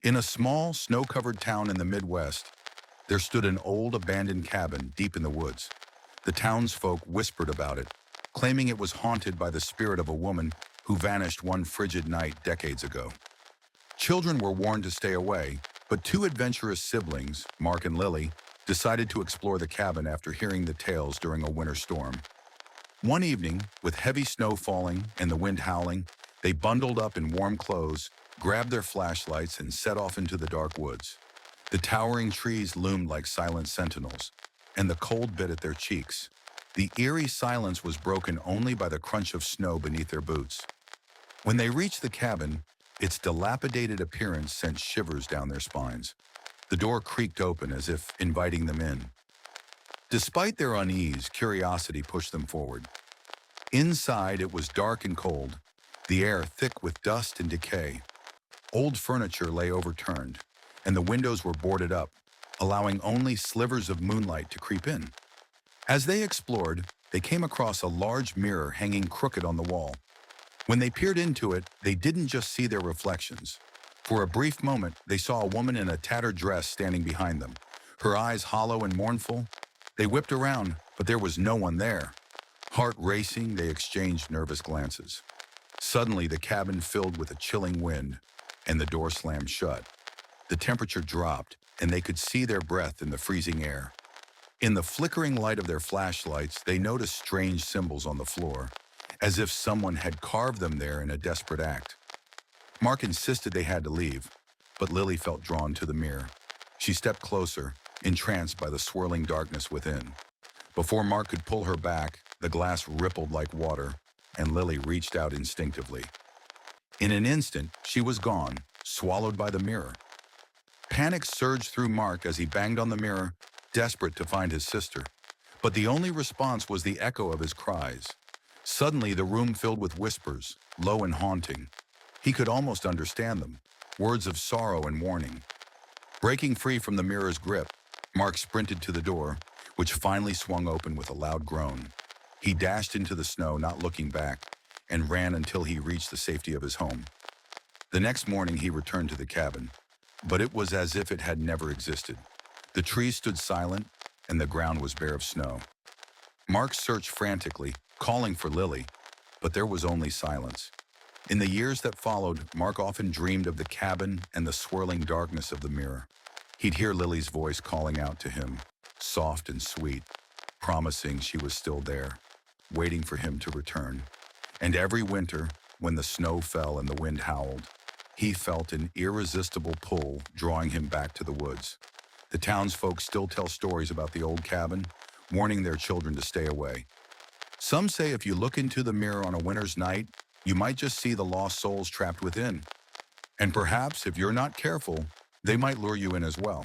In a small, snow-covered town in the Midwest, there stood an old abandoned cabin deep in the woods. The townsfolk whispered about it, claiming it was haunted by the spirit of a woman who vanished one frigid night decades ago. Children were warned to stay away, but two adventurous siblings, Mark and Lily, decided to explore the cabin after hearing the tales during a winter storm. One evening, with heavy snow falling and the wind howling, they bundled up in warm clothes, grabbed their flashlights, and set off into the dark woods. The towering trees loomed like silent sentinels, and the cold bit at their cheeks. The eerie silence was broken only by the crunch of snow beneath their boots. When they reached the cabin, its dilapidated appearance sent shivers down their spines. The door creaked open as if inviting them in. Despite their unease, curiosity pushed them forward. Inside, it was dark and cold, the air thick with dust and decay. Old furniture lay overturned, and the windows were boarded up, allowing only slivers of moonlight to creep in. As they explored, they came across a large mirror hanging crooked on the wall. When they peered into it, they didn't just see their reflections. For a brief moment, they saw a woman in a tattered dress standing behind them, her eyes hollow and mournful. They whipped around, but there was no one there. Heart racing, they exchanged nervous glances. Suddenly, the cabin filled with a chilling wind, and the door slammed shut. The temperature dropped, and they could see their breath in the freezing air. In the flickering light of their flashlights, they noticed strange symbols on the floor, as if someone had carved them there in a desperate act. Mark insisted they had to leave, but Lily felt drawn to the mirror. She stepped closer, entranced by the swirling darkness within. Before Mark could pull her back, the glass rippled like water, and Lily reached out instinctively. In an instant, she was gone, swallowed by the mirror. Panic surged through Mark as he banged on the mirror, desperate to find his sister. But the only response was the echo of his cries. Suddenly, the room filled with whispers, low and haunting. He could almost understand them, words of sorrow and warning. Breaking free from the mirror's grip, Mark sprinted to the door, which finally swung open with a loud groan. He dashed into the snow, not looking back, and ran until he reached the safety of his home. The next morning, he returned to the cabin, but it was as if it had never existed. The trees stood silent, and the ground was bare of snow. Mark searched frantically, calling for Lily, but there was only silence. In the years that followed, Mark often dreamed of the cabin and the swirling darkness of the mirror. He'd hear Lily's voice calling out to him, soft and sweet, promising she was still there, waiting for him to return. And every winter, when the snow fell and the wind howled, he felt an irresistible pull drawing him back to the woods. The townsfolk still tell stories about the old cabin, warning their children to stay away. Some say if you look into the mirror on a winter's night, you might just see the lost souls trapped within. And perhaps, if you're not careful, they might lure you in as well.